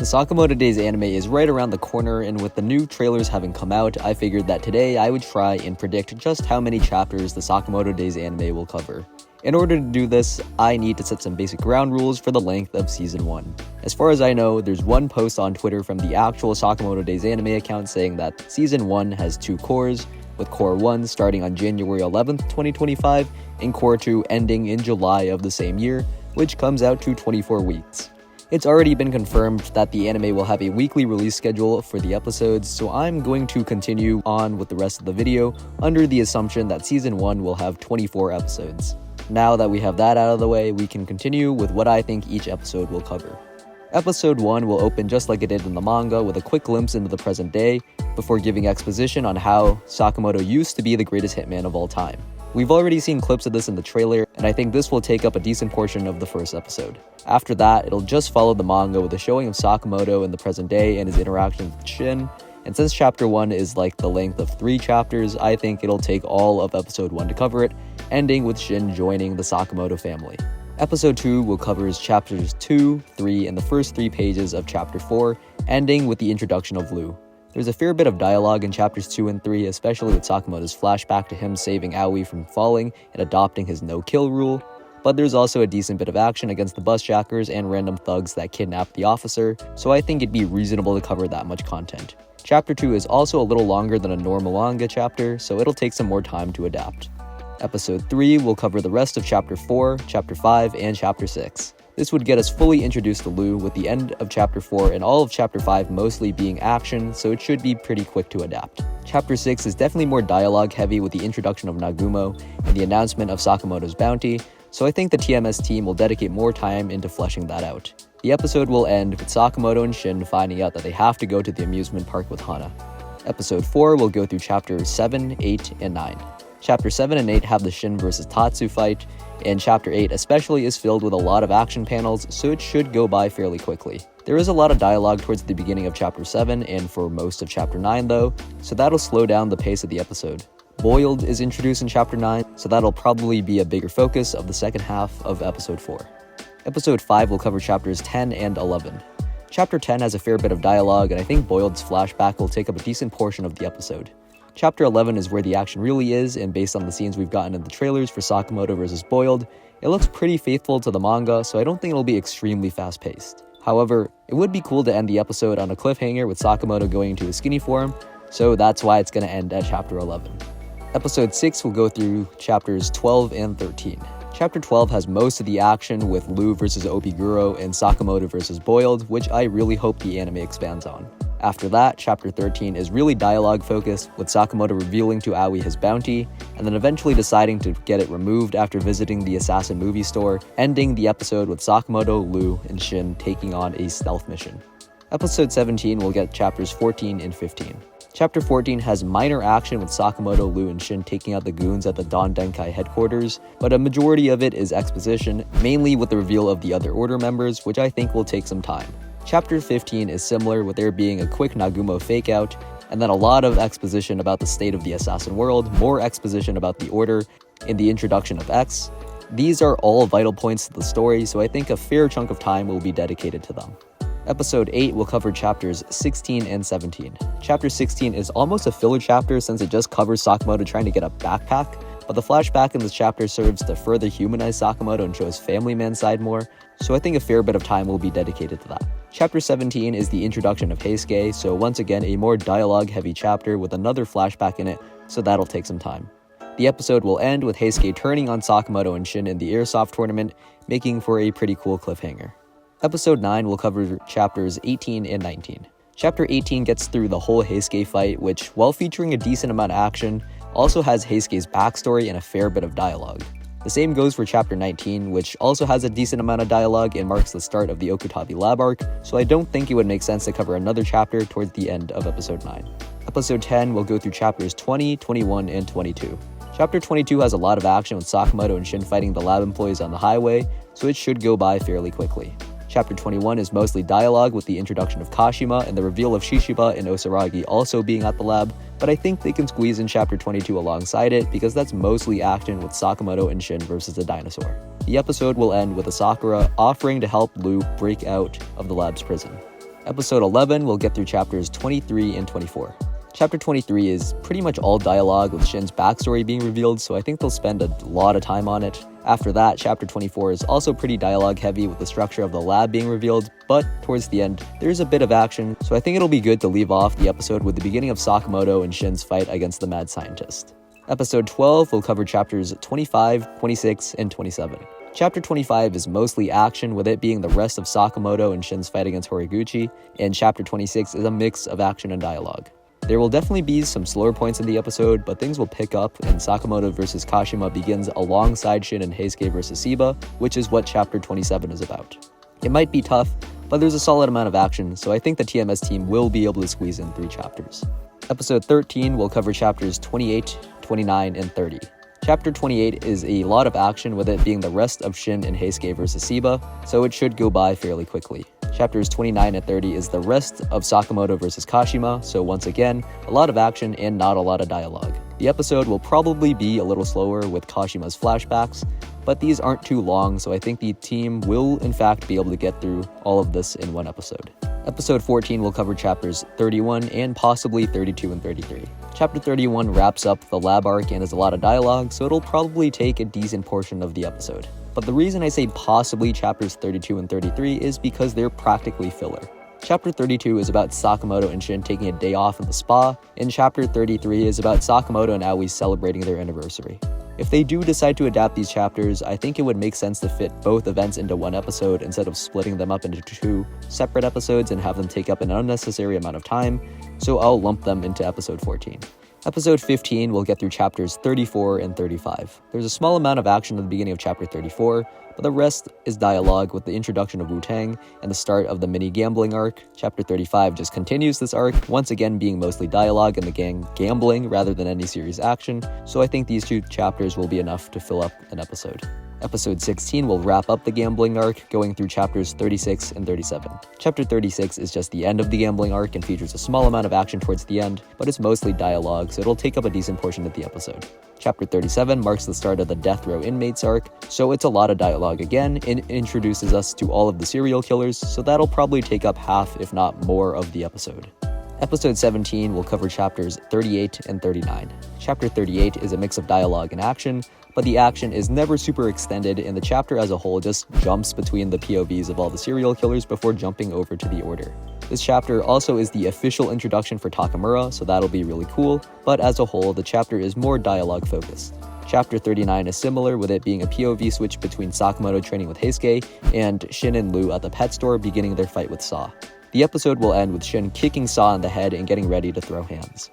Sakamoto Days Anime is right around the corner, and with the new trailers having come out, I figured that today I would try and predict just how many chapters the Sakamoto Days Anime will cover. In order to do this, I need to set some basic ground rules for the length of Season 1. As far as I know, there's one post on Twitter from the actual Sakamoto Days Anime account saying that Season 1 has 2 cores, with Core 1 starting on January 11th, 2025, and Core 2 ending in July of the same year, which comes out to 24 weeks. It's already been confirmed that the anime will have a weekly release schedule for the episodes, so I'm going to continue on with the rest of the video under the assumption that Season 1 will have 24 episodes. Now that we have that out of the way, we can continue with what I think each episode will cover. Episode 1 will open just like it did in the manga, with a quick glimpse into the present day, before giving exposition on how Sakamoto used to be the greatest hitman of all time. We've already seen clips of this in the trailer, and I think this will take up a decent portion of the first episode. After that, it'll just follow the manga with a showing of Sakamoto in the present day and his interaction with Shin, and since chapter 1 is like the length of 3 chapters, I think it'll take all of episode 1 to cover it, ending with Shin joining the Sakamoto family. Episode 2 will cover chapters 2, 3, and the first 3 pages of chapter 4, ending with the introduction of Lou. There's a fair bit of dialogue in chapters 2 and 3, especially with Sakamoto's flashback to him saving Aoi from falling and adopting his no-kill rule, but there's also a decent bit of action against the busjackers and random thugs that kidnap the officer, so I think it'd be reasonable to cover that much content. Chapter 2 is also a little longer than a normal manga chapter, so it'll take some more time to adapt. Episode 3 will cover the rest of Chapter 4, Chapter 5, and Chapter 6. This would get us fully introduced to Lou, with the end of Chapter 4 and all of Chapter 5 mostly being action, so it should be pretty quick to adapt. Chapter 6 is definitely more dialogue heavy with the introduction of Nagumo and the announcement of Sakamoto's bounty, so I think the TMS team will dedicate more time into fleshing that out. The episode will end with Sakamoto and Shin finding out that they have to go to the amusement park with Hana. Episode 4 will go through Chapters 7, 8, and 9. Chapter 7 and 8 have the Shin vs Tatsu fight, and Chapter 8 especially is filled with a lot of action panels, so it should go by fairly quickly. There is a lot of dialogue towards the beginning of Chapter 7 and for most of Chapter 9 though, so that'll slow down the pace of the episode. Boiled is introduced in Chapter 9, so that'll probably be a bigger focus of the second half of Episode 4. Episode 5 will cover Chapters 10 and 11. Chapter 10 has a fair bit of dialogue, and I think Boiled's flashback will take up a decent portion of the episode. Chapter 11 is where the action really is, and based on the scenes we've gotten in the trailers for Sakamoto vs Boiled, it looks pretty faithful to the manga, so I don't think it'll be extremely fast-paced. However, it would be cool to end the episode on a cliffhanger with Sakamoto going into his skinny form, so that's why it's going to end at Chapter 11. Episode 6 will go through Chapters 12 and 13. Chapter 12 has most of the action with Lou vs Obiguro and Sakamoto vs Boiled, which I really hope the anime expands on. After that, Chapter 13 is really dialogue focused, with Sakamoto revealing to Aoi his bounty, and then eventually deciding to get it removed after visiting the assassin movie store, ending the episode with Sakamoto, Lou, and Shin taking on a stealth mission. Episode 17 will get Chapters 14 and 15. Chapter 14 has minor action with Sakamoto, Lou, and Shin taking out the goons at the Don Denkai headquarters, but a majority of it is exposition, mainly with the reveal of the other order members, which I think will take some time. Chapter 15 is similar, with there being a quick Nagumo fakeout, and then a lot of exposition about the state of the assassin world, more exposition about the order, and the introduction of X. These are all vital points to the story, so I think a fair chunk of time will be dedicated to them. Episode 8 will cover Chapters 16 and 17. Chapter 16 is almost a filler chapter since it just covers Sakamoto trying to get a backpack, but the flashback in this chapter serves to further humanize Sakamoto and show his family man side more, so I think a fair bit of time will be dedicated to that. Chapter 17 is the introduction of Heisuke, so once again a more dialogue-heavy chapter with another flashback in it, so that'll take some time. The episode will end with Heisuke turning on Sakamoto and Shin in the Airsoft tournament, making for a pretty cool cliffhanger. Episode 9 will cover Chapters 18 and 19. Chapter 18 gets through the whole Heisuke fight, which, while featuring a decent amount of action, also has Heisuke's backstory and a fair bit of dialogue. The same goes for Chapter 19, which also has a decent amount of dialogue and marks the start of the Okutabi Lab arc, so I don't think it would make sense to cover another chapter towards the end of Episode 9. Episode 10 will go through Chapters 20, 21, and 22. Chapter 22 has a lot of action with Sakamoto and Shin fighting the lab employees on the highway, so it should go by fairly quickly. Chapter 21 is mostly dialogue with the introduction of Kashima and the reveal of Shishiba and Osaragi also being at the lab, but I think they can squeeze in Chapter 22 alongside it because that's mostly action with Sakamoto and Shin versus the dinosaur. The episode will end with Asakura offering to help Lou break out of the lab's prison. Episode 11 will get through chapters 23 and 24. Chapter 23 is pretty much all dialogue with Shin's backstory being revealed, so I think they'll spend a lot of time on it. After that, chapter 24 is also pretty dialogue heavy with the structure of the lab being revealed, but towards the end, there's a bit of action, so I think it'll be good to leave off the episode with the beginning of Sakamoto and Shin's fight against the mad scientist. Episode 12 will cover chapters 25, 26, and 27. Chapter 25 is mostly action, with it being the rest of Sakamoto and Shin's fight against Horiguchi, and chapter 26 is a mix of action and dialogue. There will definitely be some slower points in the episode, but things will pick up, and Sakamoto vs. Kashima begins alongside Shin and Heisuke vs. Iba, which is what chapter 27 is about. It might be tough, but there's a solid amount of action, so I think the TMS team will be able to squeeze in 3 chapters. Episode 13 will cover chapters 28, 29, and 30. Chapter 28 is a lot of action, with it being the rest of Shin and Heisuke vs. Iba, so it should go by fairly quickly. Chapters 29 and 30 is the rest of Sakamoto vs. Kashima, so once again, a lot of action and not a lot of dialogue. The episode will probably be a little slower with Kashima's flashbacks, but these aren't too long, so I think the team will in fact be able to get through all of this in one episode. Episode 14 will cover chapters 31 and possibly 32 and 33. Chapter 31 wraps up the lab arc and is a lot of dialogue, so it'll probably take a decent portion of the episode. But the reason I say possibly chapters 32 and 33 is because they're practically filler. Chapter 32 is about Sakamoto and Shin taking a day off in the spa, and chapter 33 is about Sakamoto and Aoi celebrating their anniversary. If they do decide to adapt these chapters, I think it would make sense to fit both events into one episode instead of splitting them up into 2 separate episodes and have them take up an unnecessary amount of time, so I'll lump them into episode 14. Episode 15 will get through chapters 34 and 35. There's a small amount of action at the beginning of chapter 34, but the rest is dialogue with the introduction of Wu-Tang and the start of the mini gambling arc. Chapter 35 just continues this arc, once again being mostly dialogue and the gang gambling rather than any serious action, so I think these 2 chapters will be enough to fill up an episode. Episode 16 will wrap up the gambling arc, going through chapters 36 and 37. Chapter 36 is just the end of the gambling arc and features a small amount of action towards the end, but it's mostly dialogue, so it'll take up a decent portion of the episode. Chapter 37 marks the start of the death row inmates arc, so it's a lot of dialogue again, and introduces us to all of the serial killers, so that'll probably take up half, if not more, of the episode. Episode 17 will cover chapters 38 and 39. Chapter 38 is a mix of dialogue and action, but the action is never super extended, and the chapter as a whole just jumps between the POVs of all the serial killers before jumping over to the order. This chapter also is the official introduction for Takamura, so that'll be really cool, but as a whole, the chapter is more dialogue focused. Chapter 39 is similar, with it being a POV switch between Sakamoto training with Heisuke and Shin and Lu at the pet store beginning their fight with Saw. The episode will end with Shin kicking Saw in the head and getting ready to throw hands.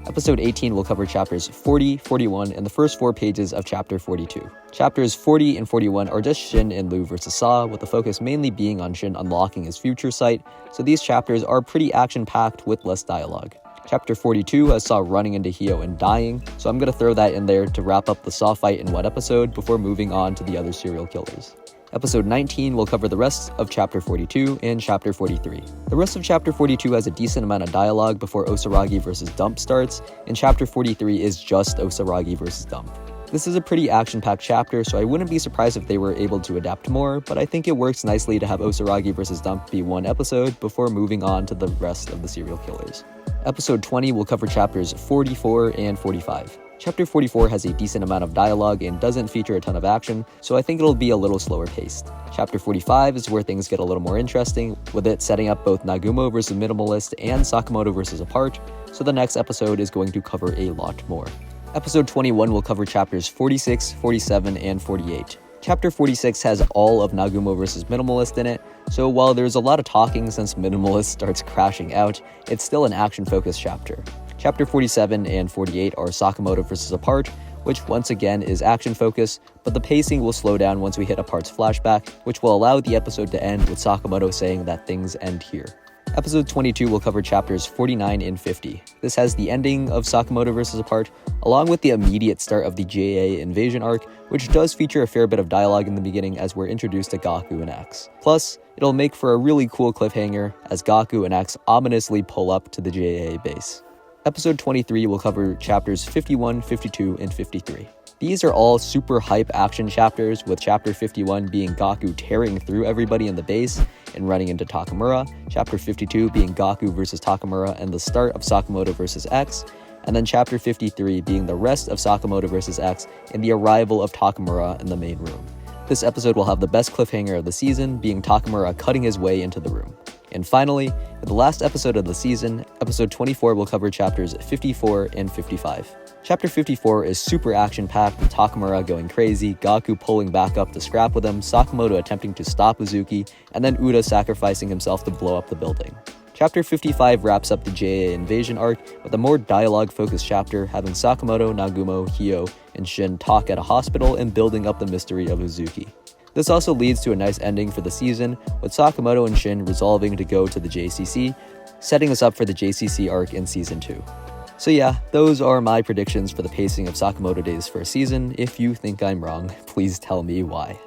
Episode 18 will cover chapters 40, 41, and the first 4 pages of chapter 42. Chapters 40 and 41 are just Shin and Lu vs. Saw, with the focus mainly being on Shin unlocking his future sight, so these chapters are pretty action-packed with less dialogue. Chapter 42 has Saw running into Hio and dying, so I'm going to throw that in there to wrap up the Saw fight in one episode before moving on to the other serial killers. Episode 19 will cover the rest of Chapter 42 and Chapter 43. The rest of Chapter 42 has a decent amount of dialogue before Osaragi vs. Dump starts, and Chapter 43 is just Osaragi vs. Dump. This is a pretty action-packed chapter, so I wouldn't be surprised if they were able to adapt more, but I think it works nicely to have Osaragi vs. Dump be one episode before moving on to the rest of the serial killers. Episode 20 will cover chapters 44 and 45. Chapter 44 has a decent amount of dialogue and doesn't feature a ton of action, so I think it'll be a little slower paced. Chapter 45 is where things get a little more interesting, with it setting up both Nagumo vs. Minimalist and Sakamoto vs. Apart, so the next episode is going to cover a lot more. Episode 21 will cover chapters 46, 47, and 48. Chapter 46 has all of Nagumo vs. Minimalist in it, so while there's a lot of talking since Minimalist starts crashing out, it's still an action-focused chapter. Chapter 47 and 48 are Sakamoto vs. Apart, which once again is action-focused, but the pacing will slow down once we hit Apart's flashback, which will allow the episode to end with Sakamoto saying that things end here. Episode 22 will cover chapters 49 and 50. This has the ending of Sakamoto vs. Apart, along with the immediate start of the JA invasion arc, which does feature a fair bit of dialogue in the beginning as we're introduced to Gaku and X. Plus, it'll make for a really cool cliffhanger as Gaku and X ominously pull up to the JA base. Episode 23 will cover chapters 51, 52, and 53. These are all super hype action chapters, with chapter 51 being Gaku tearing through everybody in the base and running into Takamura, chapter 52 being Gaku versus Takamura and the start of Sakamoto versus X, and then chapter 53 being the rest of Sakamoto versus X and the arrival of Takamura in the main room. This episode will have the best cliffhanger of the season, being Takamura cutting his way into the room. And finally, in the last episode of the season, episode 24 will cover chapters 54 and 55. Chapter 54 is super action-packed, with Takamura going crazy, Gaku pulling back up to scrap with him, Sakamoto attempting to stop Uzuki, and then Uda sacrificing himself to blow up the building. Chapter 55 wraps up the JA invasion arc with a more dialogue-focused chapter, having Sakamoto, Nagumo, Hyo, and Shin talk at a hospital and building up the mystery of Uzuki. This also leads to a nice ending for the season, with Sakamoto and Shin resolving to go to the JCC, setting us up for the JCC arc in Season 2. So yeah, those are my predictions for the pacing of Sakamoto Days first season. If you think I'm wrong, please tell me why.